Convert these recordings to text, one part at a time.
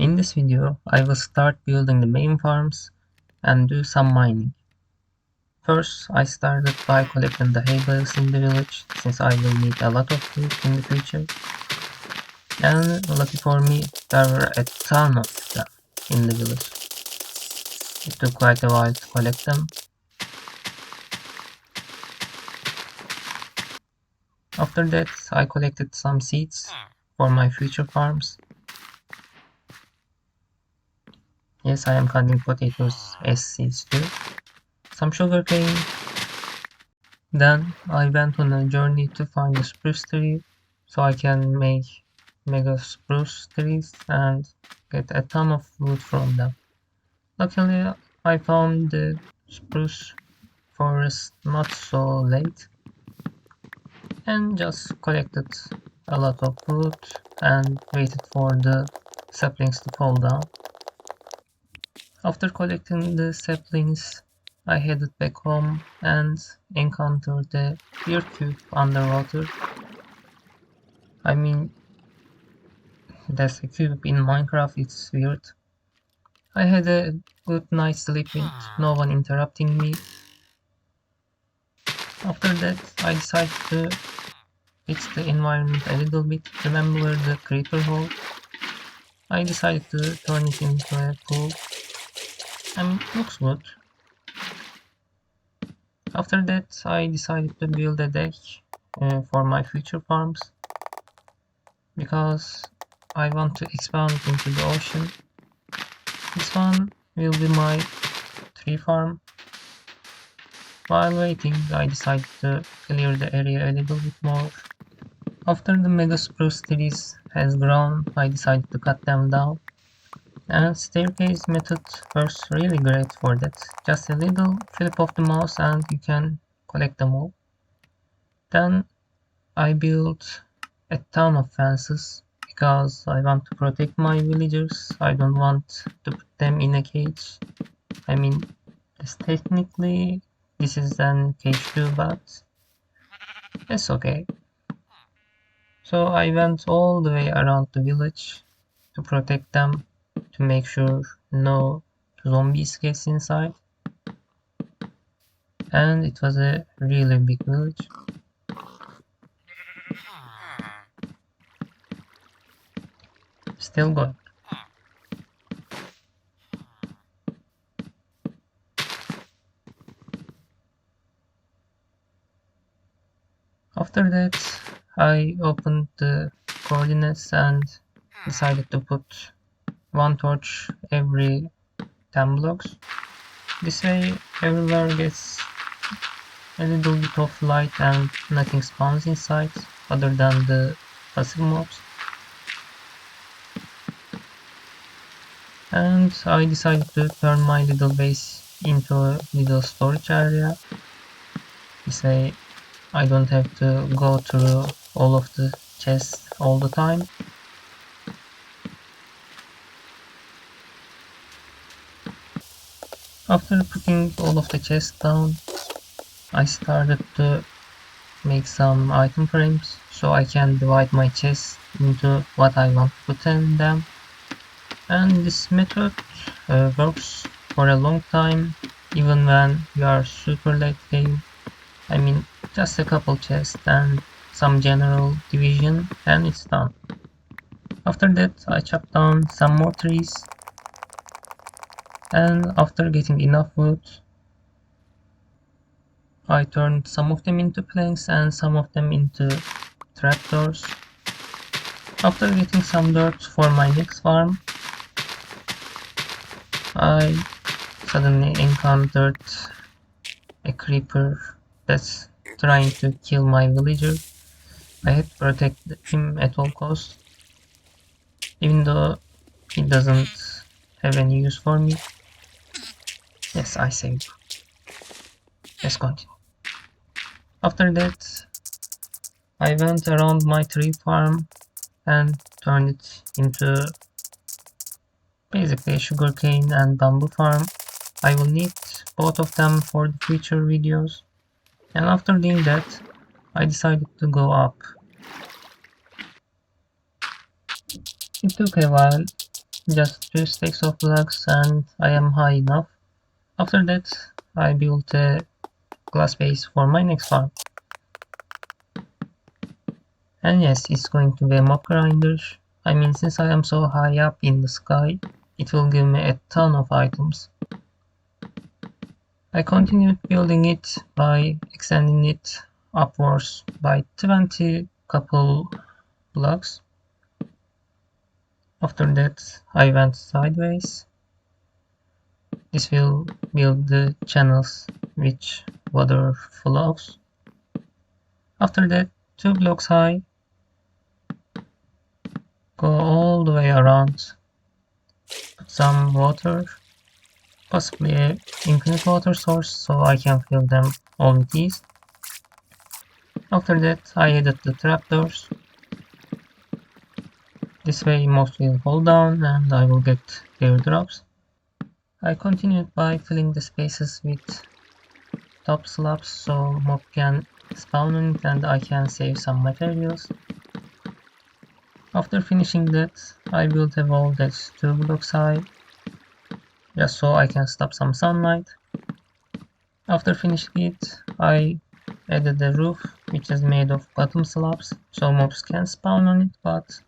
In this video, I will start building the main farms and do some mining. First, I started by collecting the hay bales in the village, since I will need a lot of food in the future. And lucky for me, there were a ton of them in the village. It took quite a while to collect them. After that, I collected some seeds for my future farms. Yes, I am cutting potatoes as seeds too. Some sugarcane. Then I went on a journey to find a spruce tree so I can make mega spruce trees and get a ton of wood from them. Luckily, I found the spruce forest not so late and just collected a lot of wood and waited for the saplings to fall down. After collecting the saplings, I headed back home and encountered the ear cube underwater. I mean, that's a cube in Minecraft, it's weird. I had a good night's sleep with no one interrupting me. After that, I decided to fix the environment a little bit. Remember the creeper hole? I decided to turn it into a pool. And it looks good. After that, I decided to build a deck for my future farms, because I want to expand it into the ocean. This one will be my tree farm. While waiting, I decided to clear the area a little bit more. After the mega spruce trees has grown, I decided to cut them down. And staircase method works really great for that. Just a little flip of the mouse and you can collect them all. Then I built a ton of fences because I want to protect my villagers. I don't want to put them in a cage. I mean, technically this is an cage too, but it's okay. So I went all the way around the village to protect them, to make sure no zombies gets inside. And it was a really big village. Still going. After that, I opened the coordinates and decided to put one torch every 10 blocks. This way everywhere gets a little bit of light and nothing spawns inside other than the passive mobs. And I decided to turn my little base into a little storage area. This way I don't have to go through all of the chests all the time. After putting all of the chests down, I started to make some item frames so I can divide my chests into what I want to put in them. And this method works for a long time, even when you are super late game. I mean, just a couple chests and some general division and it's done. After that, I chopped down some more trees, and after getting enough wood, I turned some of them into planks and some of them into trapdoors. After getting some dirt for my next farm, I suddenly encountered a creeper that's trying to kill my villager. I had to protect him at all costs, even though he doesn't have any use for me. Yes, I saved. Let's continue. After that, I went around my tree farm and turned it into basically a sugarcane and bamboo farm. I will need both of them for the future videos. And after doing that, I decided to go up. It took a while just 2 stacks of blocks and I am high enough. After that, I built a glass base for my next farm. And yes, it's going to be a mob grinder. I mean, since I am so high up in the sky, it will give me a ton of items. I continued building it by extending it upwards by 20 couple blocks. After that, I went sideways. This will build the channels which water flows. After that, 2 blocks high, go all the way around, put some water, possibly an infinite water source so I can fill them all with ease. After that, I added the trapdoors. This way mobs will fall down and I will get their drops. I continued by filling the spaces with top slabs so mob can spawn on it and I can save some materials. After finishing that, I built a wall that's 2 blocks high, just so I can stop some sunlight. After finishing it, I added a roof which is made of bottom slabs, so mobs can spawn on it, but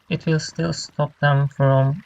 it will still stop them from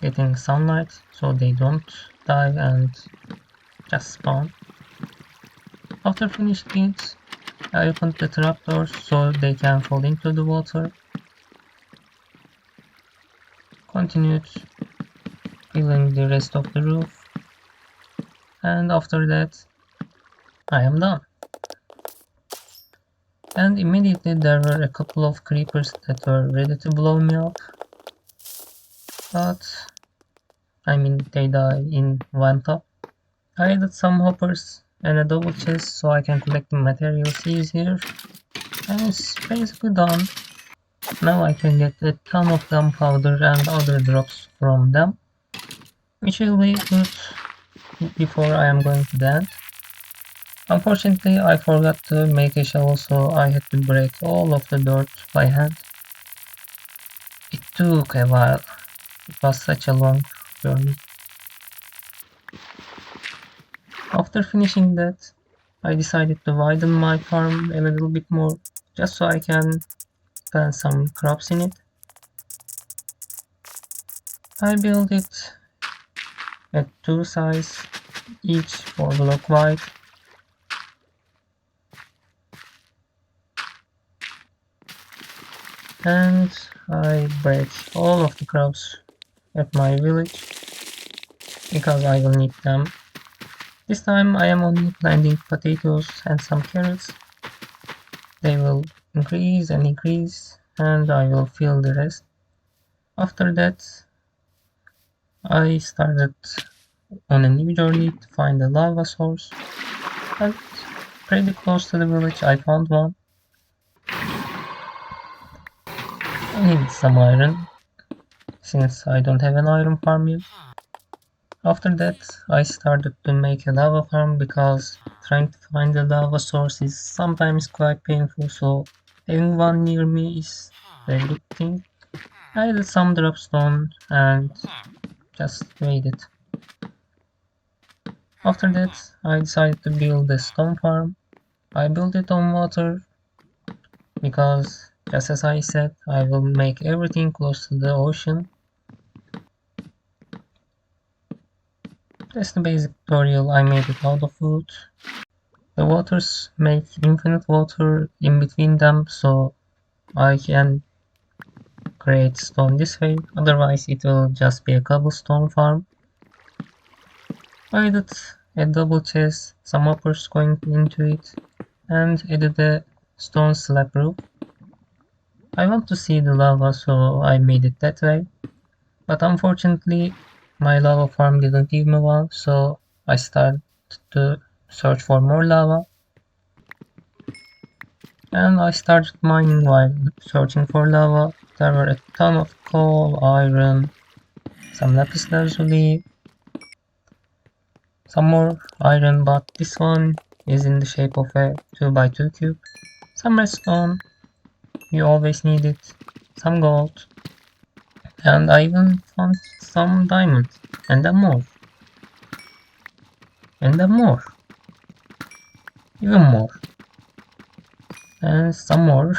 getting sunlight, so they don't die and just spawn. After finishing it, I opened the trapdoors so they can fall into the water. Continued filling the rest of the roof, and after that I am done. And immediately there were a couple of creepers that were ready to blow me up, but I mean they die in one tap. I added some hoppers and a double chest so I can collect the materials easier, and it's basically done. Now I can get a ton of gunpowder and other drops from them, which will be good before I am going to the end. Unfortunately, I forgot to make a shovel, so I had to break all of the dirt by hand. It took a while. It was such a long journey. After finishing that, I decided to widen my farm a little bit more, just so I can plant some crops in it. I built it at 2 sides, each 4 block wide. And I break all of the crops at my village because I will need them. This time I am only planting potatoes and some carrots. They will increase and increase and I will fill the rest. After that, I started on a new journey to find a lava source, and pretty close to the village I found one. I needed some iron, since I don't have an iron farm yet. After that, I started to make a lava farm because trying to find a lava source is sometimes quite painful, so having one near me is a good thing. I added some dropstone and just waited. After that, I decided to build a stone farm. I built it on water because, just as I said, I will make everything close to the ocean. That's the basic tutorial. I made it out of wood. The waters make infinite water in between them, so I can create stone this way, otherwise it will just be a cobblestone farm. I added a double chest, some hoppers going into it, and added a stone slab roof. I want to see the lava, so I made it that way, but unfortunately my lava farm didn't give me one, so I started to search for more lava. And I started mining while searching for lava. There were a ton of coal, iron, some lapis lazuli, some more iron, but this one is in the shape of a 2x2 cube. Some redstone, you always need it, some gold, And I even found some diamonds, and then more, and then more, even more, and some more.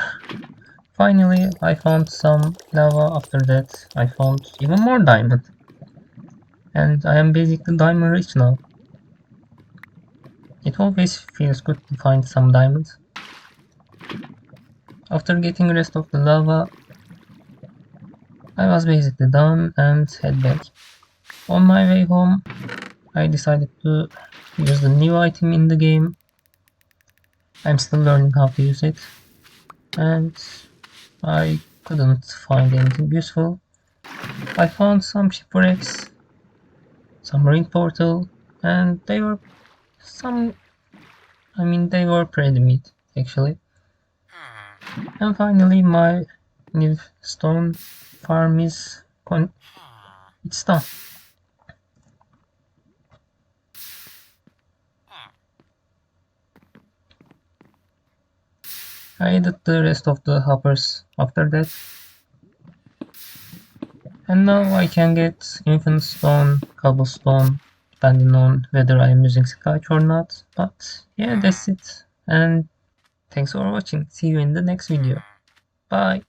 Finally, I found some lava. After that, I found even more diamond. And I am basically diamond rich now. It always feels good to find some diamonds. After getting the rest of the lava, I was basically done and head back. On my way home, I decided to use the new item in the game. I'm still learning how to use it, and I couldn't find anything useful. I found some shipwrecks, some marine portal, and they were they were pretty neat actually. And finally, my new stone farm it's done. I added the rest of the hoppers after that. And now I can get infinite stone, cobblestone, depending on whether I am using Skype or not. But yeah, that's it. And thanks for watching. See you in the next video. Bye.